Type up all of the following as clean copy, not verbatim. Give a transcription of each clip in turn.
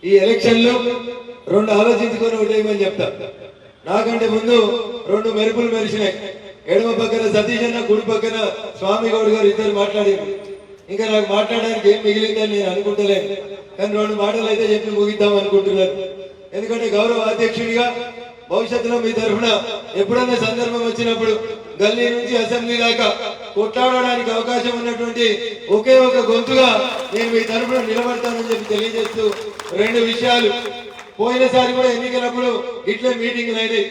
ఈ ఎలక్షన్లో రెండు ఆలోచించుకొని ఓటేయమని చెప్తా. నాకంటే ముందు రెండు మెరుపులు మెరిసినాయి. ఎడమ పక్కన సతీష్ అన్న, కుడి పక్కన స్వామి గౌడ్ గారు ఇద్దరు మాట్లాడారు. ఇంకా నాకు మాట్లాడడానికి ఏం మిగిలిందని నేను అనుకుంటలేను. కానీ రెండు మాటలు అయితే చెప్పి ముగిద్దాం అనుకుంటున్నారు. ఎందుకంటే గౌరవ అధ్యక్షుడిగా భవిష్యత్తులో మీ తరఫున ఎప్పుడన్నా సందర్భం వచ్చినప్పుడు గల్లీ నుంచి అసెంబ్లీ దాకా కొట్లాడడానికి అవకాశం ఉన్నటువంటి ఒకే ఒక గొంతుగా నేను మీ తరఫున నిలబడతానని చెప్పి తెలియజేస్తూ రెండు విషయాలు. పోయినసారి కూడా ఎన్నికలప్పుడు ఇట్లే మీటింగ్లు అయినాయి.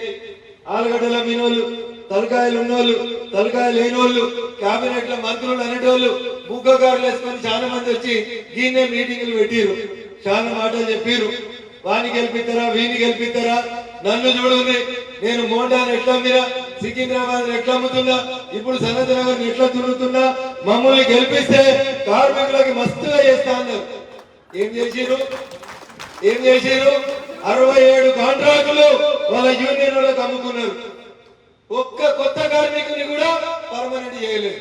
ఆలుగడ్డల మీనోళ్ళు, తలకాయలు ఉన్నోళ్ళు, తలకాయలు లేనోళ్ళు, కేబినెట్ లో మంత్రులు అనేటోళ్ళు ముగ్గగారులు వేసుకొని చాలా మంది వచ్చి దీన్నే మీటింగ్లు పెట్టిరు. చాలా మాటలు చెప్పిరు. వాని గెలిపిస్తారా, వీని గెలిపిస్తారా, నన్ను చూడుంది, నేను మోండాను ఎట్లా అమ్మినా, సికింద్రాబాద్ ఎట్లా అమ్ముతున్నా, ఇప్పుడు సనత్ నగర్ ఎట్లా దున్నుతున్నా, మమ్మల్ని గెలిపిస్తే కార్మికులకి మస్తుగా చేస్తా అన్నారు. ఏం చేసిరు? 67 కాంట్రాక్టులు వాళ్ళ యూనియన్ వాళ్ళకి అమ్ముకున్నారు. ఒక్క కొత్త కార్మికుని కూడా పర్మనెంట్ చేయలేదు.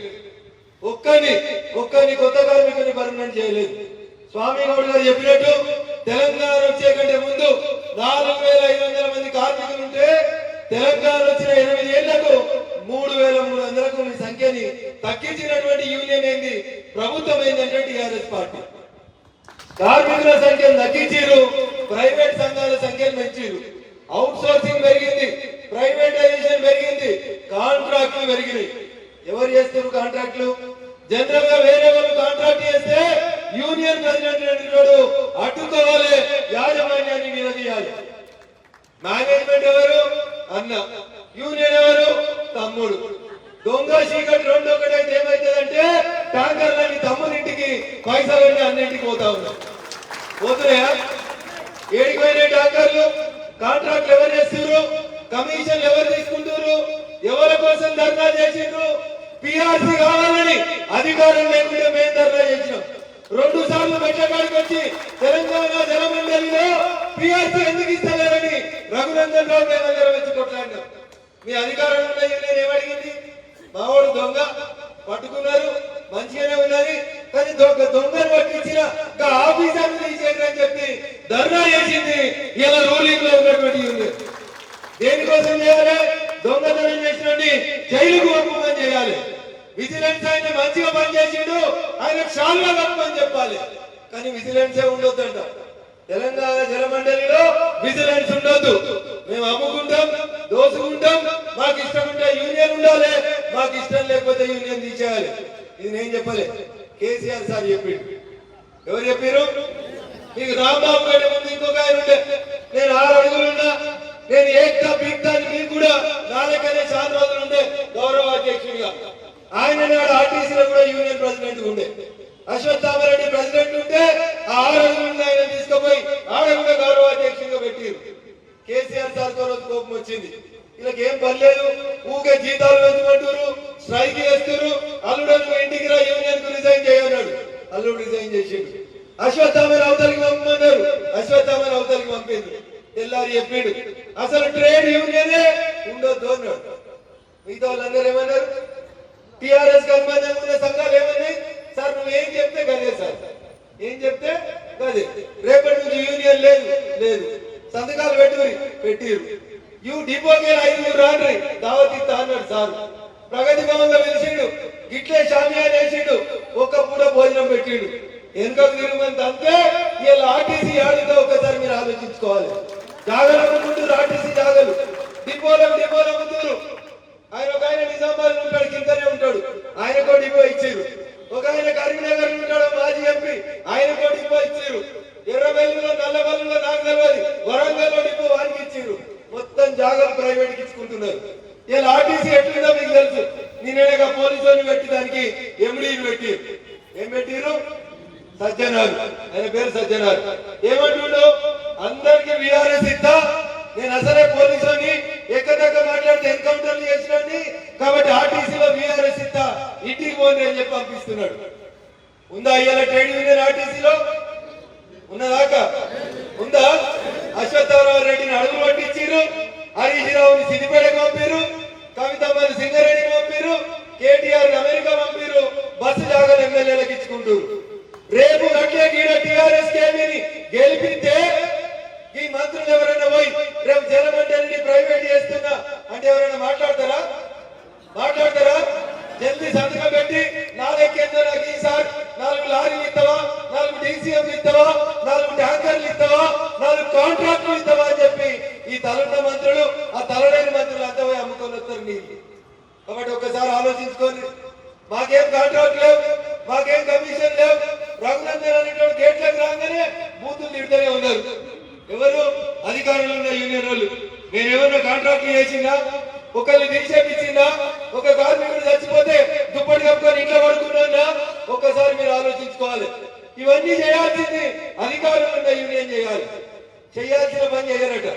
ఒక్కని కొత్త కార్మికుని పర్మనెంట్ చేయలేదు. స్వామి గౌడ్ గారు చెప్పినట్టు తెలంగాణ వచ్చే కంటే ముందు 4500 మంది కార్మికులు ఉంటే తెలంగాణ వచ్చిన 8 ఏళ్లకు 3300కు ఈ సంఖ్యని తగ్గించినటువంటి యూనియన్ ఏంది, ప్రభుత్వం ఏంటంటే టీఆర్ఎస్ పార్టీ. కార్మికుల సంఖ్యను తగ్గించారు, ప్రైవేట్ సంఘాల సంఖ్యను పెంచారు. అవుట్ సోర్సింగ్ పెరిగింది, ప్రైవేటైజేషన్ పెరిగింది, కాంట్రాక్టులు పెరిగినాయి. ఎవరు చేస్తారు కాంట్రాక్టులు? జనరల్ గా వేరే వాళ్ళు కాంట్రాక్ట్ చేస్తే యూనియన్ ప్రెసిడెంట్ అడ్డుకోవాలి, యాజమాన్యాన్ని నిలదీయాలి. మేనేజ్మెంట్ ఎవరు? అన్న. యూనియన్ ఎవరు? తమ్ముడు. దొంగ చీకటి రెండు ఒకటైతే ఏమైతుందంటే ట్యాంకర్లని తమ్ముడింటికి పైసలన్నీ అన్నింటికి పోతా ఉన్నాయి. పోతున్నాయా? ఏడిపోయినాయి ట్యాంకర్లు. కాంట్రాక్ట్లు ఎవరు చేస్తున్నారు? కమిషన్లు ఎవరు తీసుకుంటారు? ఎవరి కోసం ధర్నా చేసిండ్రు? పిఆర్సీ కావాలని అధికారం లేకుండా మేము ధర్నా చేసినాం. 2 సార్లు మెట్లకాడికి వచ్చి తెలంగాణ జలమండలిలో పిఆర్సీ ఎందుకు ఇస్తలేరని రఘునందన్ రావు మేము దగ్గర వచ్చి కొట్లాడినాం. మీ అధికారంలో ఉన్న యూనియన్ ఏమడిగింది? మావాడు దొంగ పట్టుకున్నారు, మంచిగానే ఉన్నది, కానీ దొంగను పట్టించిన ఆఫీసర్ తీసేయండి అని చెప్పి ధర్నా చేసింది. ఇలా రూలింగ్ లో ఉన్నటువంటి యూనియన్ దేనికోసం చేయాలి? దొంగతనం చేసినటువంటి జైలుకు పంపమని చేయాలి. విజిలెన్స్ ఆయన మంచిగా పనిచేసిండు, ఆయన షాల్లా కప్పమని చెప్పాలి. కానీ విజిలెన్సే ఉండొద్దంట. తెలంగాణ జలమండలిలో విజిలెన్స్ ఉండొద్దు. మేము అమ్ముకుంటాం, దోసుకుంటాం, మాకు ఇష్టం ఉంటే యూనియన్ ఉండాలి, మాకు ఇష్టం లేకపోతే యూనియన్ తీసేయాలి. ఇది నేను చెప్పలే, కేసీఆర్ సార్ చెప్పిండు. ఎవరు చెప్పారు? మీకు రాంబాబు గారి ముందు ఇంకొక ఆయన ఉండే, నేను 6 అడుగులున్నా, నేను ఏక్తా పీక్తా అని మీకు కూడా నాలుగనే చాలా రోజులు ఉండే గౌరవ అధ్యక్షుడిగా. ఆయన నాడు ఆర్టీసీలో కూడా యూనియన్ ప్రెసిడెంట్ ఉండే. అశ్వత్థామరెడ్డి ప్రెసిడెంట్ ఉంటే ఆ 6 అడుగులు ఆయన తీసుకుపోయి ఆడ కూడా గౌరవ అధ్యక్షుడిగా పెట్టారు. కేసీఆర్ సార్ తో రోజు కోపం వచ్చింది. వీళ్ళకి ఏం పర్లేదు, ఊకే జీతాలు పెంచమంటారు, స్ట్రైక్ చేస్తారు. అల్లుడు ఇంటికి రా, యూనియన్ కు రిజైన్ చేయన్నాడు. అల్లుడు రిజైన్ చేసిండు. అశ్వత్థామని అవతలికి పంపమన్నారు, అశ్వత్థామని అవతలికి పంపింది. తెల్లారి చెప్పిండు అసలు ట్రేడ్ యూనియనే ఉండొద్దు అన్నాడు. మిగతా వాళ్ళందరూ ఏమన్నారు? టిఆర్ఎస్ కి అనుబంధంగా ఉన్న సంఘాలు ఏమన్నాయి? సార్ నువ్వు ఏం చెప్తే కదే సార్, ఏం చెప్తే కదే. రేపటి నుంచి యూనియన్ లేదు, సంతకాలు పెట్టిరు. డిపోకి 5 రాండ్రి దావత్ ఇస్తా అన్నాడు సార్. ప్రగతి భవన్ లో పిలిచిండు, గిట్లే షామియాన్ వేసిండు, ఒక్క పూట భోజనం పెట్టిండు. వెనుకకు తిరుగుమంత అంతే. ఇలా ఆర్టీసీ ఆడిందో ఒక్కసారి మీరు ఆలోచించుకోవాలి. జాగలు అమ్ముకుంటారు, ఆర్టీసీ జాగలు, డిపోలు అమ్ముతారు. ఆయన ఒక ఆయన నిజామాబాద్ ఉంటాడు, కిందనే ఉంటాడు, ఆయనకో డిపో ఇచ్చారు. ఒక ఆయన కరీంనగర్ ఉంటాడు, మాజీ ఎంపీ, ఆయనకో డిపో ఇచ్చారు. ఎర్రబెల్లిలో, నల్లబెల్లిలో నాకు తెలియదు, వరంగల్ లో డిపో వారికి ఇచ్చారు. మొత్తం జాగలు ప్రైవేట్ కి ఇచ్చుకుంటున్నారు. ఇలా ఆర్టీసీ ఎట్లుందో మీకు తెలుసు. నేనేగా పోలీసులు పెట్టి దానికి ఎండీలు పెట్టిరు. ఏం పెట్టిరు? సజ్జనారు. ఆయన పేరు సజ్జనారు. ఏమంటుండో అందరికి విఆర్ఎస్ ఇస్తా, నేను అసలే పోలీసుని ఎక్కడెక్క మాట్లాడితే ఎన్కౌంటర్లు చేసినండి కాబట్టి ఆర్టీసీలో విఆర్ఎస్ ఇస్తా, ఇంటికి పోండి అని చెప్పి పంపిస్తున్నాడు. ఉందా ఇవాళ ట్రేడ్ యూనియన్ ఆర్టీసీలో? ఉన్నదాకా ఉందా? అశ్వత్థరావు రెడ్డిని అడుగులు పట్టించారు, హరీష్ రావుని సిద్దిపేటకు పంపారు, కవితమ్మని సింగరేణికి పంపారు, కేటీఆర్ అమెరికా పంపారు. బస్సు జాగాలు ఎమ్మెల్యేలకు ఇచ్చుకుంటారు. రేపు గట్లే టీఆర్ఎస్ కేమీని గెలిపితే మీ మంత్రులు ఎవరైనా పోయి రేపు జలమండలిని ప్రైవేట్ చేస్తున్నా అంటే ఎవరైనా మాట్లాడతారా? జల్దీ సంతకం పెట్టి నాలుగెక్కేందో నాకు ఈసారి 4 లారీలు ఇస్తావా, 4 డీసీఎంలు ఇస్తావా, 4 ట్యాంకర్లు ఇస్తావా, 4 కాంట్రాక్టులు ఇస్తావా అని చెప్పి ఈ తలున్న మంత్రులు ఆ తలలేని మంత్రులు అంతా పోయి అమ్ముకొని వస్తారు నీళ్ళు. కాబట్టి ఒక్కసారి ఆలోచించుకోండి. మాకేం కాంట్రాక్ట్ లేవు, మాకేం కమిషన్ లేవు. రఘునందన్ అనేటువంటి గేట్లకు రాగానే బూతులు తిడుతూనే ఉన్నారు. ఎవరు? అధికారులు ఉన్న యూనియన్ వాళ్ళు. నేనేమన్నా కాంట్రాక్ట్లు చేసిందా, ఒకరిని నిక్షేపించిందా, ఒక కార్మికుడు చచ్చిపోతే దుప్పటి కప్పుకొని ఇంట్లో పడుకున్నా? ఒక్కసారి మీరు ఆలోచించుకోవాలి. ఇవన్నీ చేయాల్సింది అధికారులు ఉన్న యూనియన్ చేయాలి. చేయాల్సిన పని చేయరట.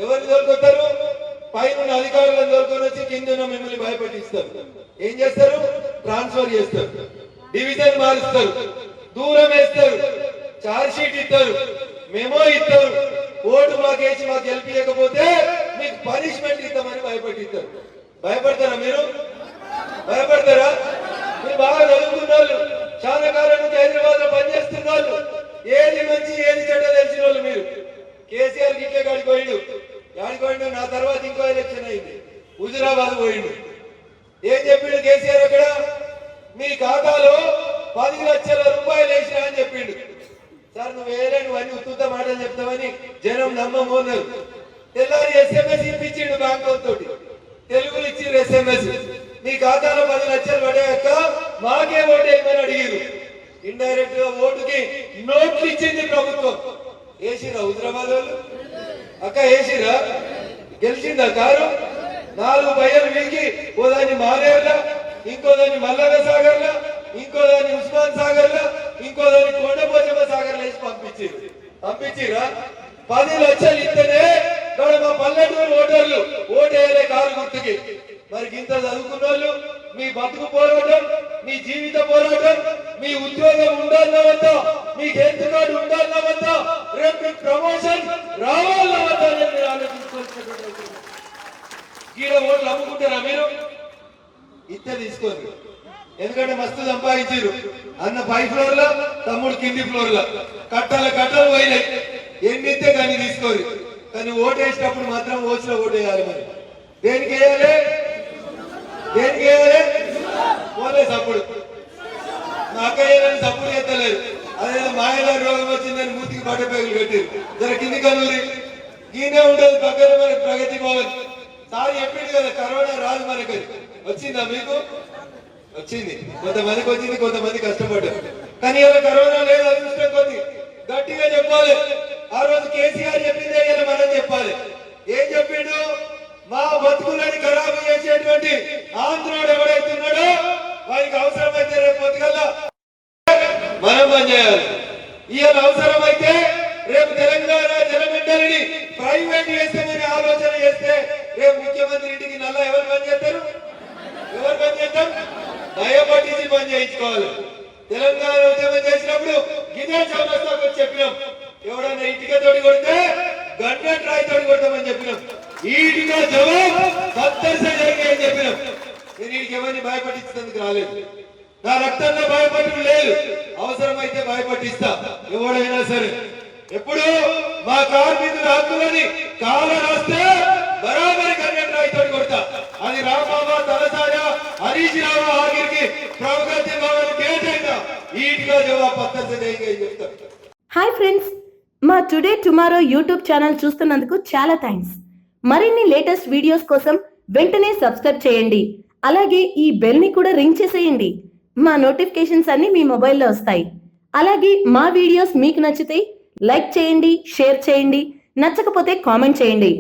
ఎవరిని దొరుకుతారు? పైన అధికారులను దొరుకుని వచ్చి కింద మిమ్మల్ని భయపెట్టిస్తారు. ఏం చేస్తారు? ట్రాన్స్ఫర్ చేస్తారు, డివిజన్ మారుస్తారు, దూరం వేస్తారు, చార్జ్ షీట్ ఇస్తారు, మెమో ఇస్తారు, ఓటు మాకేసి మాకు గెలిపించకపోతే మీకు పనిష్మెంట్ ఇస్తామని భయపెట్టిస్తారు. భయపడతారా మీరు? భయపడతారా? మీరు బాగా చదువుకున్న వాళ్ళు, చాలా కాలం నుంచి హైదరాబాద్ లో పనిచేస్తున్న వాళ్ళు, ఏది మంచి ఏది చెడ్డ తెలిసిన వాళ్ళు మీరు. కేసీఆర్ గిట్లే గాడిపోయిండు. నా తర్వాత ఇంకో ఎలక్షన్ అయింది, హుజురాబాద్ పోయిండు. ఏం చెప్పిండు కేసీఆర్? అక్కడ మీ ఖాతాలో 10 లక్షల రూపాయలు వేసినా అని చెప్పిండు. సార్ నువ్వు అన్ని ఉత్తుత మాటలు చెప్తామని జనం నమ్మమోన్నారు. తెల్లారి SMS ఇప్పించిండు బ్యాంక్ తోటి, తెలుగులు ఇచ్చిండు SMS. మీ ఖాతాలో 10 లక్షలు పడాక మాకే ఓటు వేయమని అడిగారు. ఇండైరెక్ట్ గా ఓటుకి నోట్లు ఇచ్చింది ప్రభుత్వం. వేసిరా హుజురాబాద్ వాళ్ళు? అక్క వేసిరా? గెలిచిందా కారు? 4 బయలు వీకి, ఓ దాన్ని మానేర్లా, ఇంకో దాన్ని మల్లన్న సాగర్లా, ఇంకో దాన్ని ఉస్మాన్ సాగర్లా, ఇంకో దాన్ని కొండపోచమ్మ సాగర్లో వేసి పంపించిరా. 10 లక్షలు ఇస్తేనే మా పల్లెటూరు ఓటర్లు ఓటేయలే కారు గుర్తుకి. మరి ఇంత చదువుకున్న వాళ్ళు మీ బతుకు పోరాటం, మీ జీవిత పోరాటం, మీ ఉద్యోగం ఉండాలన్నా వద్దా, మీకు హెల్త్ కార్డు ఉండాలన్నా వద్దా, రేపు మీకు ప్రమోషన్ రావాలన్నా వద్దా అని మీరు ఆలోచించుకోవాల్సినటువంటి ఈడ ఓట్లు అమ్ముకుంటారా మీరు? ఇస్తే తీసుకోండి. ఎందుకంటే మస్తు సంపాదించారు. అన్న 5 ఫ్లోర్ల, తమ్ముడు కింది ఫ్లోర్ల, కట్టలు పోయినాయి. ఎన్నిస్తే కానీ తీసుకోరు. కానీ ఓటు వేసేటప్పుడు మాత్రం ఓట్ల ఓటు వేయాలి. మరి దేనికి వేయాలి? పోలే సప్పుడు. మా అక్క ఏదని సప్పుడు చేస్తలేదు. అదే మాయదారి రోగం వచ్చిందని మూతికి బట్టపేగులు పెట్టారు. జర కింది కలూరి ఈయనే ఉండదు పక్కన మనకి ప్రగతి భవన్. సార్ చెప్పింది కదా కరోనా రాదు మనకి. వచ్చిందా మీకు? వచ్చింది. కొంతమందికి వచ్చింది, కొంతమంది కష్టపడ్డారు. కానీ ఇలా కరోనా లేదు, అదృష్టం కొద్ది గట్టిగా చెప్పాలి. ఆ రోజు కేసీఆర్ చెప్పిందే ఇలా మనం చెప్పాలి. ఏం చెప్పిండు? మా బతుకులని ఖరాబు చేసేటువంటి ఆంధ్రుడు ఎవరైతున్నాడో వారికి అవసరమైతే రేపు పొద్దుగల్లా మనం పని చేయాలి. ఇవాళ అవసరమైతే రేపు తెలంగాణ జలమండలిని ప్రైవేట్ చేస్తామని ఆలోచన చేస్తే రేపు ముఖ్యమంత్రి ఇంటికి నల్ల ఎవరు పని చేస్తారు? భయపట్టించి పని చేయించుకోవాలి. తెలంగాణ ఉద్యమం చేసినప్పుడు గిదే చౌరస్తాకు వచ్చి చెప్పినాం, ఎవడన్నా ఇటుక తోడి కొడితే గంటెట్ రాయి తోడి కొడతామని చెప్పినాం. ఈ ఇటుక జవాబు 70 జరిగాయని చెప్పినాం. నేను వీడికి ఎవరిని భయపట్టించేందుకు రాలేదు. నా రక్తంలో భయపడటం లేదు. అవసరమైతే భయపట్టిస్తా ఎవడైనా సరే. ఎప్పుడు మా కార్మికుల హక్కులని కాల రాస్తే బరాబరి గంటెట్ రాయి తోడి కొడతా. అది రామాబా, తలసాయ, హరీష్ రావు ఆఖరికి ప్రగతి భవన్ గేట్ అయినా ఈ ఇటుక జవాబు 70 జరిగాయని చెప్తా. హాయ్ ఫ్రెండ్స్, మా టుడే టుమారో యూట్యూబ్ ఛానల్ చూస్తున్నందుకు చాలా థ్యాంక్స్. మరిన్ని లేటెస్ట్ వీడియోస్ కోసం వెంటనే సబ్స్క్రైబ్ చేయండి. అలాగే ఈ బెల్ ని కూడా రింగ్ చేసేయండి. మా నోటిఫికేషన్స్ అన్ని మీ మొబైల్లో వస్తాయి. అలాగే మా వీడియోస్ మీకు నచ్చితే లైక్ చేయండి, షేర్ చేయండి, నచ్చకపోతే కామెంట్ చేయండి.